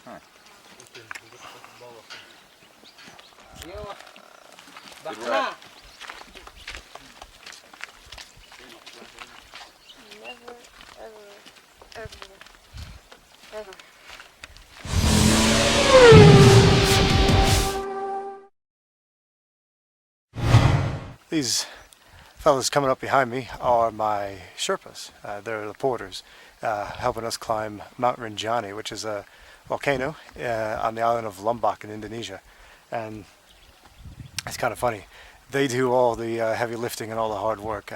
Huh. Good work. Never, ever, ever, ever. These fellas coming up behind me are my Sherpas. They're the porters, helping us climb Mount Rinjani, which is a volcano on the island of Lombok in Indonesia. And it's kind of funny. They do all the heavy lifting and all the hard work.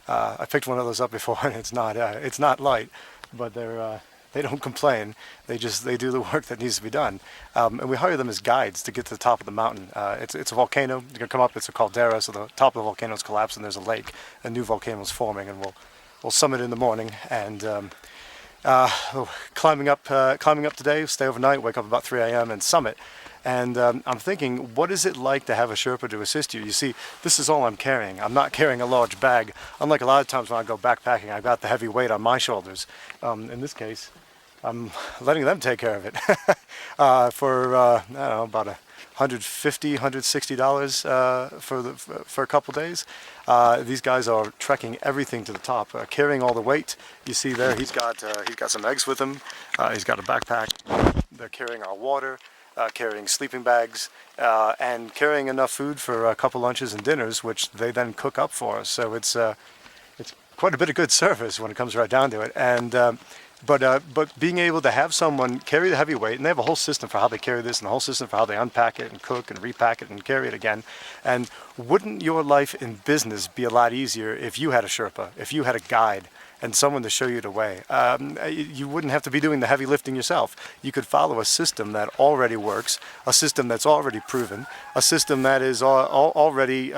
I picked one of those up before, and it's not light, but they don't complain. They do the work that needs to be done. And we hire them as guides to get to the top of the mountain. It's a volcano. You're gonna come up. It's a caldera, so the top of the volcano is collapsed, and there's a lake. A new volcano is forming, and we'll summit in the morning. And climbing up today. Stay overnight. Wake up about 3 a.m. and summit. And I'm thinking, what is it like to have a Sherpa to assist you? You see, this is all I'm carrying. I'm not carrying a large bag. Unlike a lot of times when I go backpacking, I've got the heavy weight on my shoulders. In this case, I'm letting them take care of it for I don't know, about $150, $160 for a couple days. These guys are trekking everything to the top, carrying all the weight. You see there, he's got some eggs with him. He's got a backpack. They're carrying our water. Carrying sleeping bags, and carrying enough food for a couple lunches and dinners, which they then cook up for us. So it's quite a bit of good service when it comes right down to it. And but being able to have someone carry the heavy weight, and they have a whole system for how they carry this, and a whole system for how they unpack it and cook and repack it and carry it again. And wouldn't your life in business be a lot easier if you had a Sherpa, if you had a guide, and someone to show you the way? You wouldn't have to be doing the heavy lifting yourself. You could follow a system that already works, a system that's already proven, a system that is already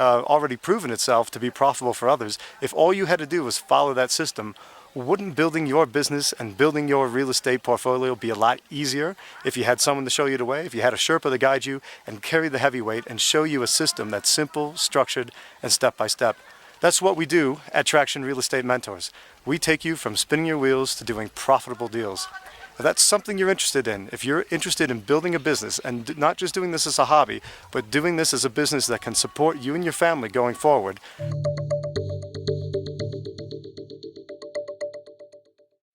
proven itself to be profitable for others. If all you had to do was follow that system, wouldn't building your business and building your real estate portfolio be a lot easier if you had someone to show you the way, if you had a Sherpa to guide you and carry the heavy weight and show you a system that's simple, structured, and step by step? That's what we do at Traction Real Estate Mentors. We take you from spinning your wheels to doing profitable deals. If that's something you're interested in, if you're interested in building a business and not just doing this as a hobby, but doing this as a business that can support you and your family going forward,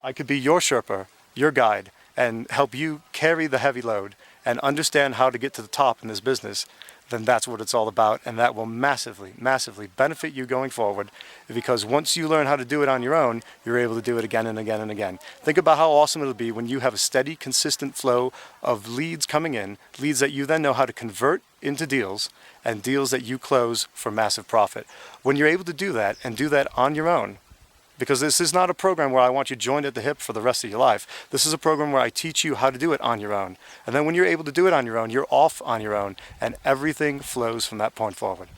I could be your Sherpa, your guide, and help you carry the heavy load and understand how to get to the top in this business. Then that's what it's all about, and that will massively, massively benefit you going forward, because once you learn how to do it on your own, you're able to do it again and again and again. Think about how awesome it'll be when you have a steady, consistent flow of leads coming in, leads that you then know how to convert into deals, and deals that you close for massive profit. When you're able to do that, and do that on your own, because this is not a program where I want you joined at the hip for the rest of your life. This is a program where I teach you how to do it on your own. And then when you're able to do it on your own, you're off on your own, and everything flows from that point forward.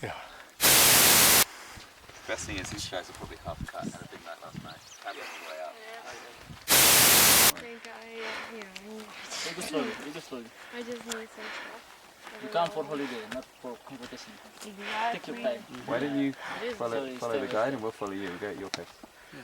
Yeah. Best thing is these guys are probably half cut. Had a big night last night. Had on the way out. I think Take it slowly, take it slowly. I just need some stuff. You come for holiday, not for competition. Take your Exactly. time. Why don't you Sorry, follow the guide and we'll follow you. We'll go at your pace. Yeah.